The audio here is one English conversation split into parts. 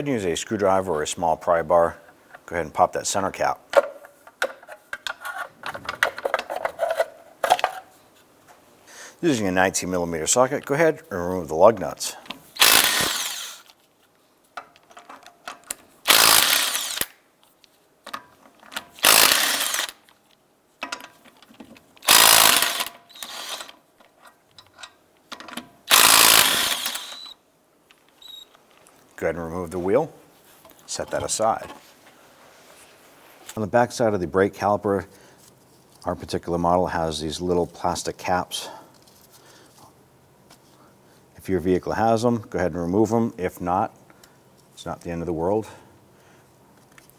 ahead and use a screwdriver or a small pry bar. Go ahead and pop that center cap. Using a 19mm socket, go ahead and remove the lug nuts. Go ahead and remove the wheel. Set that aside. On the back side of the brake caliper, our particular model has these little plastic caps. If your vehicle has them, go ahead and remove them. If not, it's not the end of the world.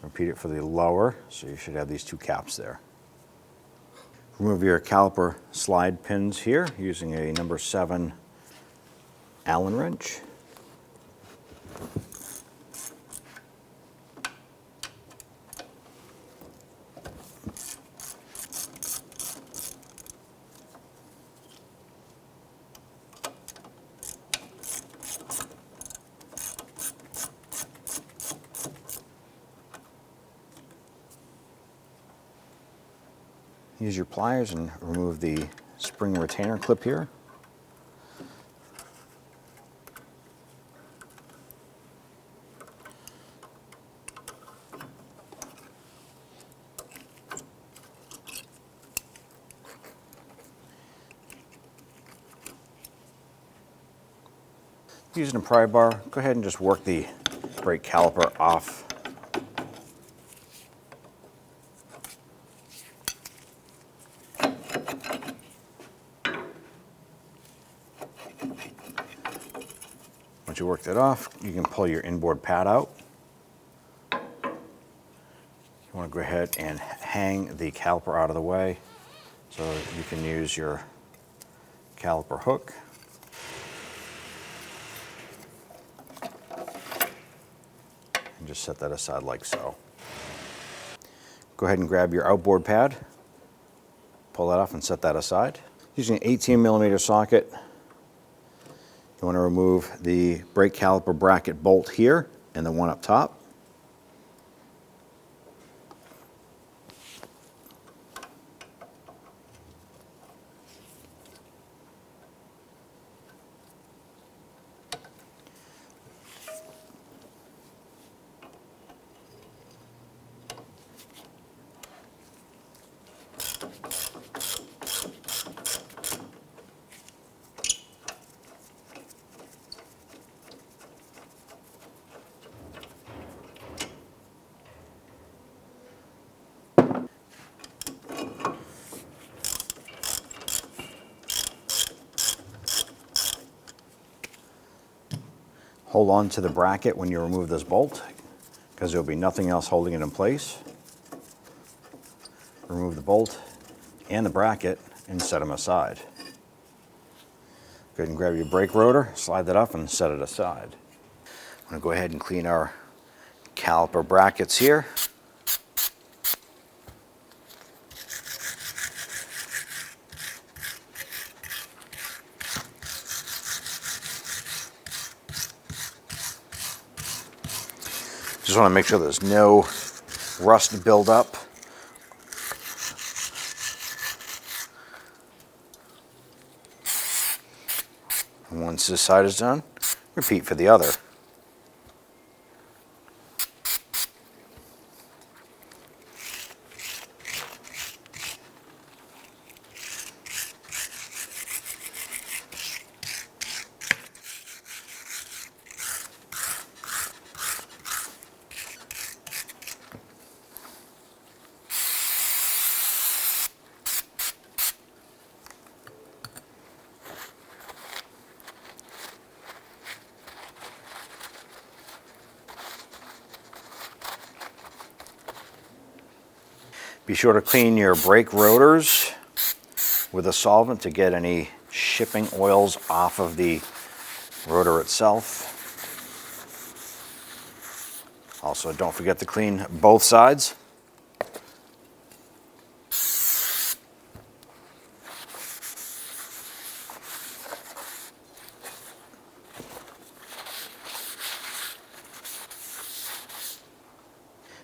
Repeat it for the lower, so you should have these two caps there. Remove your caliper slide pins here using a number 7 Allen wrench. Use your pliers and remove the spring retainer clip here. Using a pry bar, go ahead and just work the brake caliper off. Once you work that off, you can pull your inboard pad out. You want to go ahead and hang the caliper out of the way so you can use your caliper hook. And just set that aside like so. Go ahead and grab your outboard pad, pull that off and set that aside. Using an 18mm socket, you want to remove the brake caliper bracket bolt here and the one up top. Hold on to the bracket when you remove this bolt, because there will be nothing else holding it in place. Remove the bolt and the bracket and set them aside. Go ahead and grab your brake rotor, slide that up and set it aside. I'm going to go ahead and clean our caliper brackets here. Just want to make sure there's no rust buildup. And once this side is done, repeat for the other. Be sure to clean your brake rotors with a solvent to get any shipping oils off of the rotor itself. Also, don't forget to clean both sides.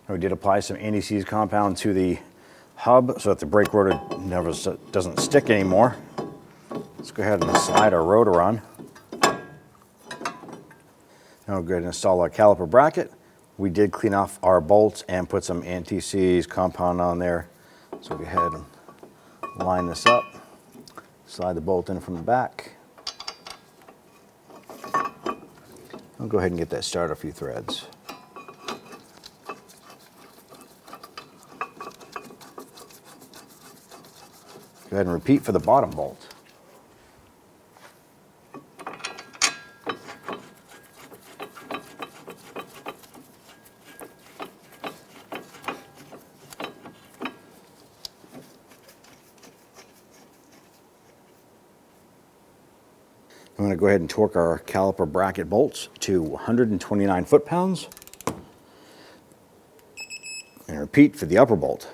We did apply some anti-seize compound to the hub so that the brake rotor never doesn't stick anymore. Let's go ahead and slide our rotor on. Now we'll go ahead and install our caliper bracket. We did clean off our bolts and put some anti-seize compound on there. So go ahead and line this up. Slide the bolt in from the back. I'll go ahead and get that started a few threads. Go ahead and repeat for the bottom bolt. I'm going to go ahead and torque our caliper bracket bolts to 129 foot-pounds and repeat for the upper bolt.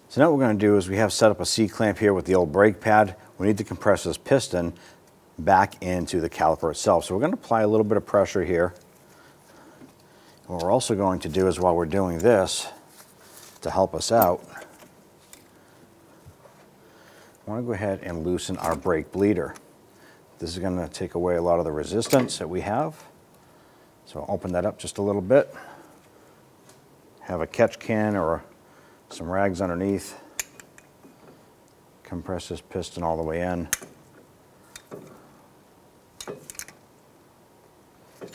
So now what we're going to do is we have set up a C-clamp here with the old brake pad. We need to compress this piston back into the caliper itself. So we're going to apply a little bit of pressure here. What we're also going to do is while we're doing this, to help us out, I want to go ahead and loosen our brake bleeder. This is going to take away a lot of the resistance that we have. So I'll open that up just a little bit. Have a catch can or some rags underneath. Compress this piston all the way in.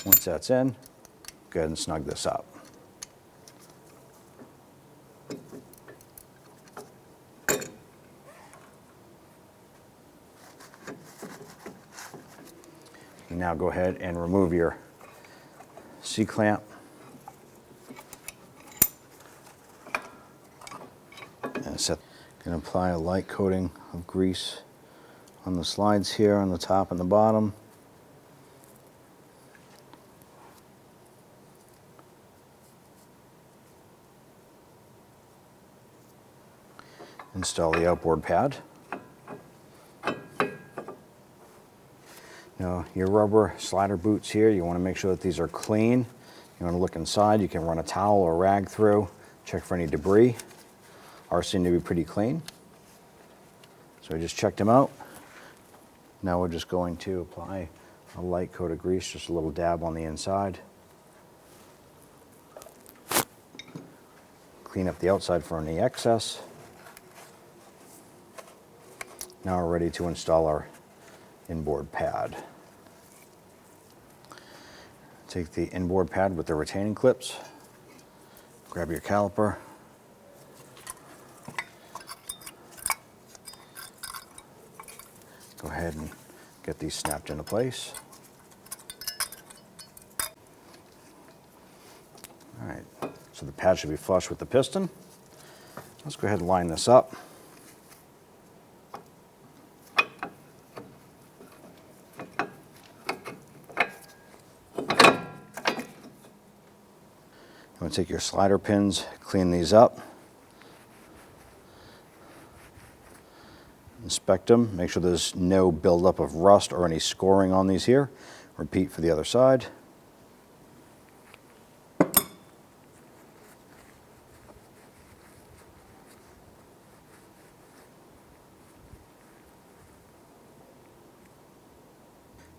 Once that's in, go ahead and snug this up. Now go ahead and remove your C-clamp. And set. Going to apply a light coating of grease on the slides here on the top and the bottom. Install the outboard pad. Now, your rubber slider boots here, you want to make sure that these are clean. You want to look inside. You can run a towel or rag through, check for any debris. Ours seem to be pretty clean. So I just checked them out. Now we're just going to apply a light coat of grease, just a little dab on the inside. Clean up the outside for any excess. Now we're ready to install our inboard pad. Take the inboard pad with the retaining clips. Grab your caliper. Go ahead and get these snapped into place. All right, so the pad should be flush with the piston. Let's go ahead and line this up. You want to take your slider pins, clean these up. Inspect them, make sure there's no buildup of rust or any scoring on these here. Repeat for the other side.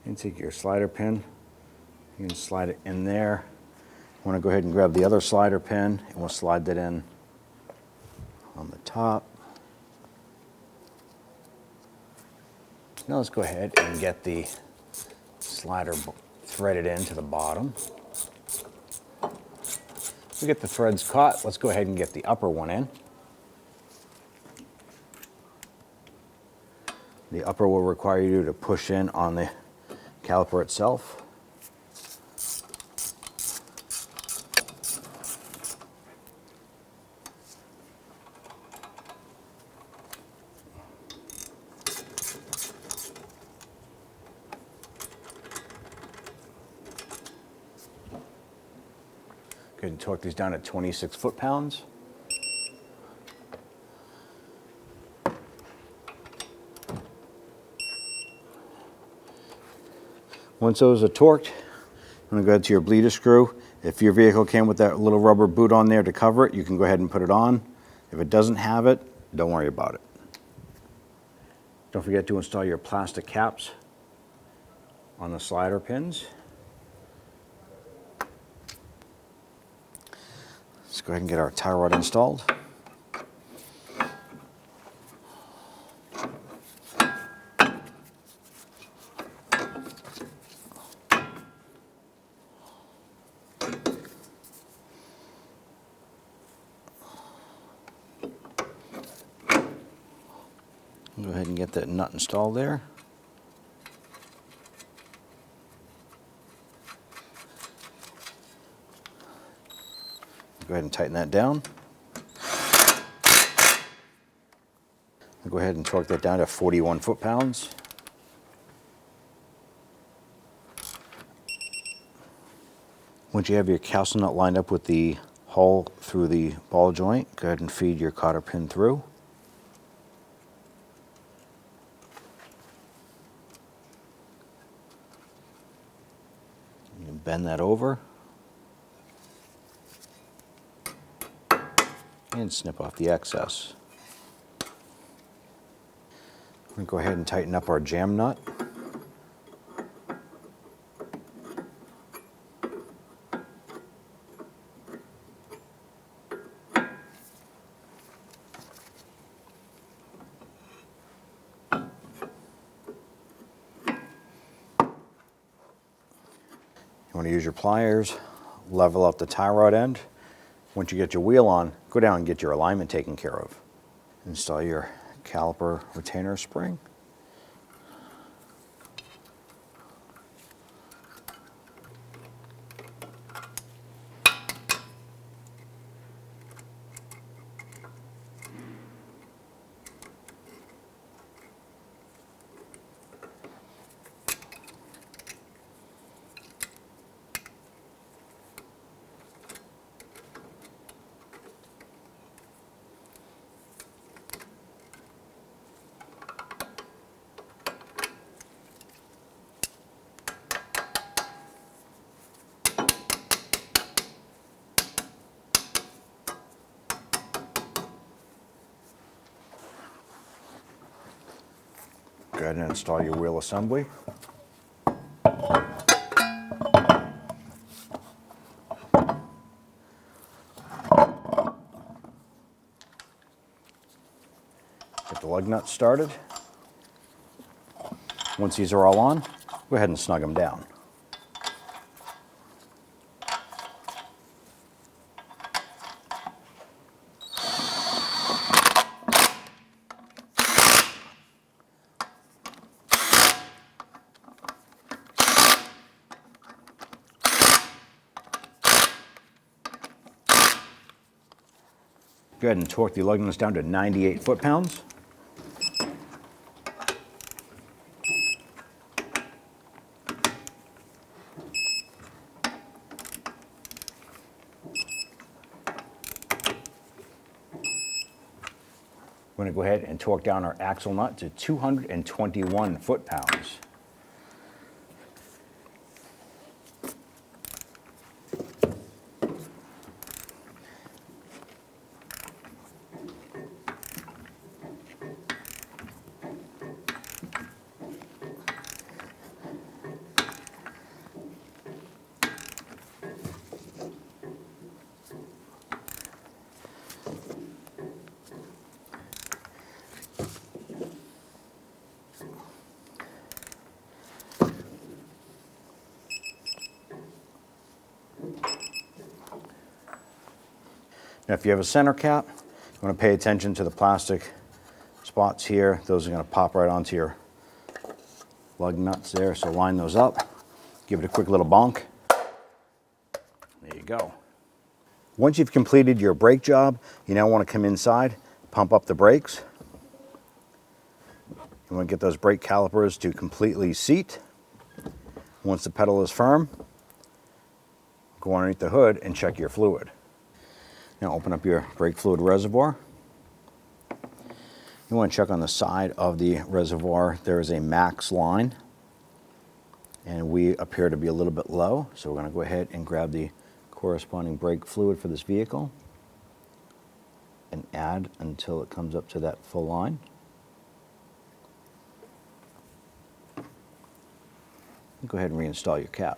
And take your slider pin, you can slide it in there. You want to go ahead and grab the other slider pin and we'll slide that in on the top. Now let's go ahead and get the slider threaded into the bottom. We get the threads caught, let's go ahead and get the upper one in. The upper will require you to push in on the caliper itself. Go ahead and torque these down at 26 foot-pounds. Once those are torqued, I'm going to go to your bleeder screw If your vehicle came with that little rubber boot on there to cover it, you can go ahead and put it on. If it doesn't have it, don't worry about it. Don't forget to install your plastic caps on the slider pins. Let's go ahead and get our tie rod installed. Go ahead and get that nut installed there. Go ahead and tighten that down. Go ahead and torque that down to 41 foot-pounds. Once you have your castle nut lined up with the hole through the ball joint, go ahead and feed your cotter pin through. You can bend that over and snip off the excess. We're going to go ahead and tighten up our jam nut. You want to use your pliers, level up the tie rod end. Once you get your wheel on, go down and get your alignment taken care of. Install your caliper retainer spring. Go ahead and install your wheel assembly. Get the lug nuts started. Once these are all on, go ahead and snug them down. Go ahead and torque the lug nuts down to 98 foot-pounds. We're going to go ahead and torque down our axle nut to 221 foot-pounds. Now, if you have a center cap, you want to pay attention to the plastic spots here. Those are going to pop right onto your lug nuts there, so line those up. Give it a quick little bonk. There you go. Once you've completed your brake job, you now want to come inside, pump up the brakes. You want to get those brake calipers to completely seat. Once the pedal is firm, go underneath the hood and check your fluid. Now open up your brake fluid reservoir. You want to check on the side of the reservoir. There is a max line, and we appear to be a little bit low, so we're going to go ahead and grab the corresponding brake fluid for this vehicle and add until it comes up to that full line. Go ahead and reinstall your cap.